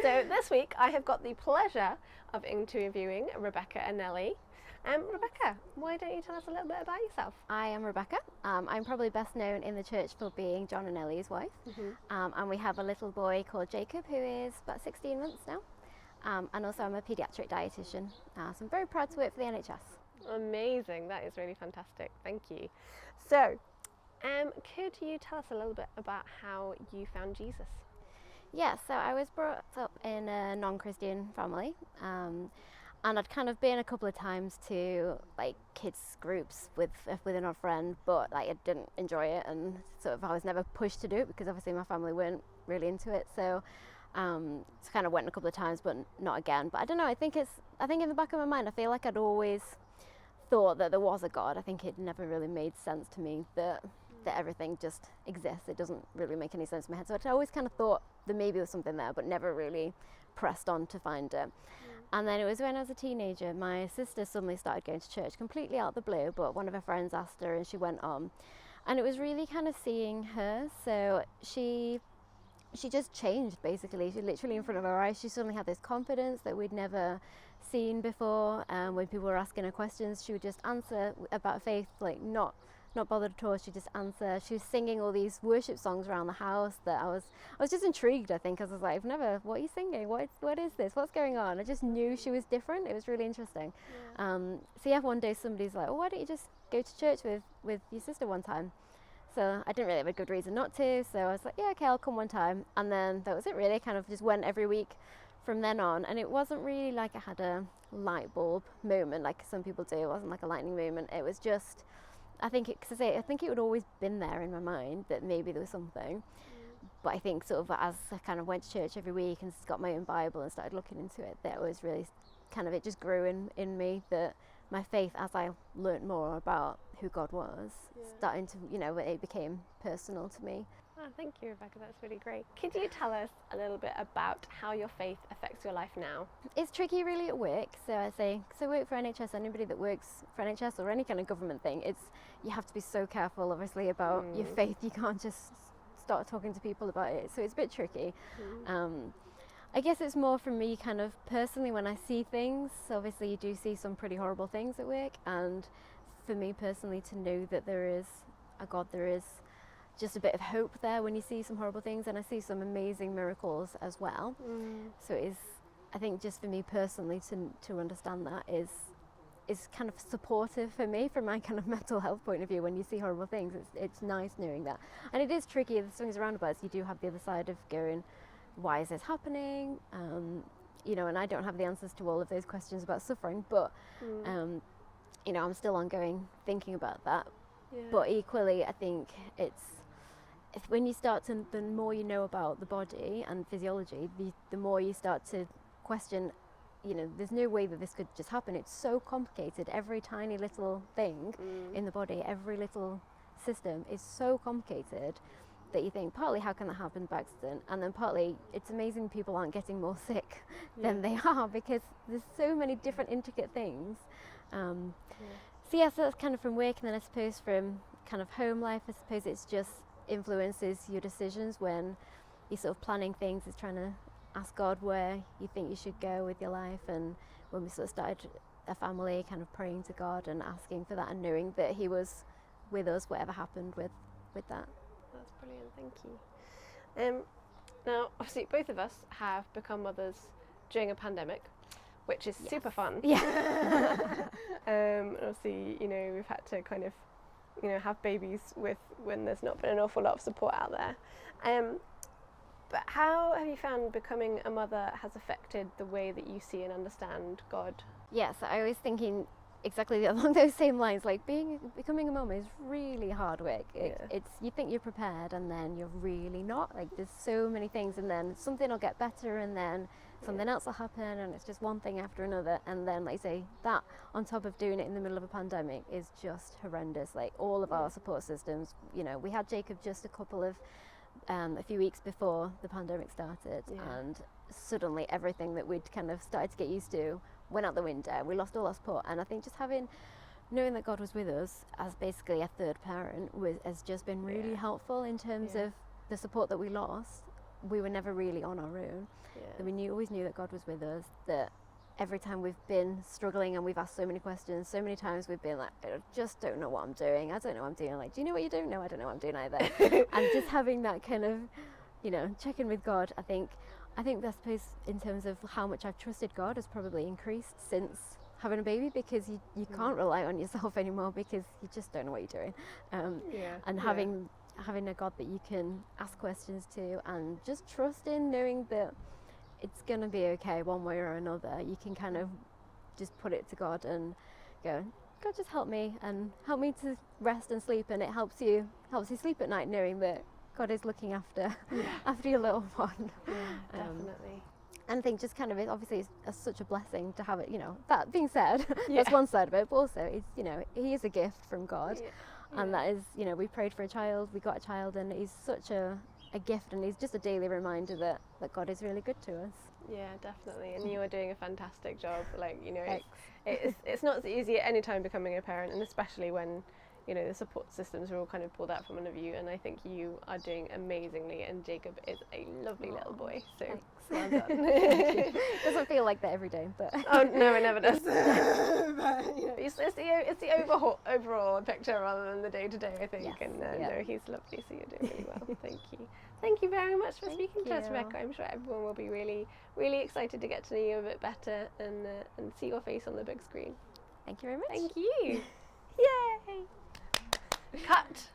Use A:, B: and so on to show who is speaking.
A: So this week I have got the pleasure of interviewing Rebecca Anelli. Rebecca, why don't you tell us a little bit about yourself?
B: I am Rebecca. I'm probably best known in the church for being John Anelli's wife. And we have a little boy called Jacob who is about 16 months now. And also I'm a paediatric dietitian. So I'm very proud to work for the NHS.
A: Amazing, that is really fantastic, thank you. So, could you tell us a little bit about how you found Jesus?
B: Yeah, so I was brought up in a non-Christian family. And I'd kind of been a couple of times to like kids groups with our friend, but like I didn't enjoy it, and sort of I was never pushed to do it because obviously my family weren't really into it. So kind of went a couple of times, but not again. But I don't know. I think in the back of my mind, I feel like I'd always thought that there was a God. I think it never really made sense to me that everything just exists. It doesn't really make any sense in my head. So I always kind of thought there maybe was something there, but never really pressed on to find it. And then it was when I was a teenager, my sister suddenly started going to church completely out of the blue, but one of her friends asked her and she went on. And it was really kind of seeing her. So she just changed basically. She literally in front of our eyes, she suddenly had this confidence that we'd never seen before. When people were asking her questions, she would just answer about faith, like not bothered at all. She just answer. She was singing all these worship songs around the house that I was just intrigued. I think I was like, what are you singing? What is this? What's going on? I just knew she was different. It was really interesting. So one day somebody's like, why don't you just go to church with your sister one time? So I didn't really have a good reason not to. So I was like, yeah, okay, I'll come one time. And then that was it really. Kind of just went every week from then on. And it wasn't really like I had a light bulb moment like some people do. It wasn't like a lightning moment. It was just, I think it would always been there in my mind that maybe there was something. But I think sort of as I kind of went to church every week and got my own Bible and started looking into it, that was really kind of, it just grew in me, that my faith, as I learnt more about who God was, starting to, it became personal to me.
A: Oh, thank you, Rebecca, that's really great. Could you tell us a little bit about how your faith affects your life now?
B: It's tricky really at work. So I work for NHS. Anybody that works for NHS or any kind of government thing, you have to be so careful obviously about your faith. You can't just start talking to people about it. So it's a bit tricky. I guess it's more for me kind of personally when I see things. So obviously you do see some pretty horrible things at work, and for me personally to know that there is a God, there is just a bit of hope there when you see some horrible things, and I see some amazing miracles as well. So it is, I think just for me personally to understand that is kind of supportive for me from my kind of mental health point of view. When you see horrible things, it's nice knowing that. And it is tricky, the swings and roundabouts. You do have the other side of going, why is this happening? And I don't have the answers to all of those questions about suffering, but I'm still ongoing thinking about that. But equally, I think it's when you start to, the more you know about the body and physiology, the more you start to question, there's no way that this could just happen. It's so complicated. Every tiny little thing in the body, every little system is so complicated that you think partly how can that happen by accident, and then partly it's amazing people aren't getting more sick than they are, because there's so many different intricate things. So that's kind of from work, and then I suppose from kind of home life, I suppose it's just influences your decisions when you're sort of planning things, is trying to ask God where you think you should go with your life. And when we sort of started a family, kind of praying to God and asking for that and knowing that He was with us whatever happened with that.
A: That's brilliant, thank you. Now obviously both of us have become mothers during a pandemic, which is super fun. Obviously, we've had to kind of, have babies when there's not been an awful lot of support out there. But how have you found becoming a mother has affected the way that you see and understand God?
B: Yes, I was thinking exactly along those same lines. Like becoming a mum is really hard work. It's you think you're prepared, and then you're really not. Like there's so many things, and then something will get better, and then something else will happen, and it's just one thing after another. And then, like I say, that on top of doing it in the middle of a pandemic is just horrendous. Like all of our support systems, we had Jacob just a few weeks before the pandemic started, and suddenly everything that we'd kind of started to get used to went out the window. We lost all our support, and I think just knowing that God was with us as basically a third parent has just been really helpful in terms of the support that we lost. we were never really on our own. That we always knew that God was with us, that every time we've been struggling and we've asked so many questions, so many times we've been like, I just don't know what I'm doing. I don't know what I'm doing. Like, do you know what you're doing? No, I don't know what I'm doing either. And just having that kind of, check-in with God, I think I suppose in terms of how much I've trusted God has probably increased since having a baby, because you can't rely on yourself anymore because you just don't know what you're doing. And having a God that you can ask questions to and just trust in, knowing that it's going to be okay one way or another. You can kind of just put it to God and go, God, just help me to rest and sleep, and it helps you sleep at night knowing that God is looking after your little one.
A: Definitely.
B: And I think just kind of obviously it's such a blessing to have it, that being said, that's one side of it, but also it's, he is a gift from God. And that is, we prayed for a child, we got a child, and he's such a gift, and he's just a daily reminder that God is really good to us.
A: Yeah, definitely. And you are doing a fantastic job. Like, it's not easy at any time becoming a parent, and especially when, the support systems are all kind of pulled out from under you. And I think you are doing amazingly, and Jacob is a lovely little boy. So well done.
B: It doesn't feel like that every day, but
A: oh no, it never does. But, it's the overall picture rather than the day to day, I think.
B: Yes,
A: and no, he's lovely. So you're doing really well. Thank you very much for speaking to us, Rebecca. I'm sure everyone will be really, really excited to get to know you a bit better and see your face on the big screen.
B: Thank you very much.
A: Thank you. Yay! Cut.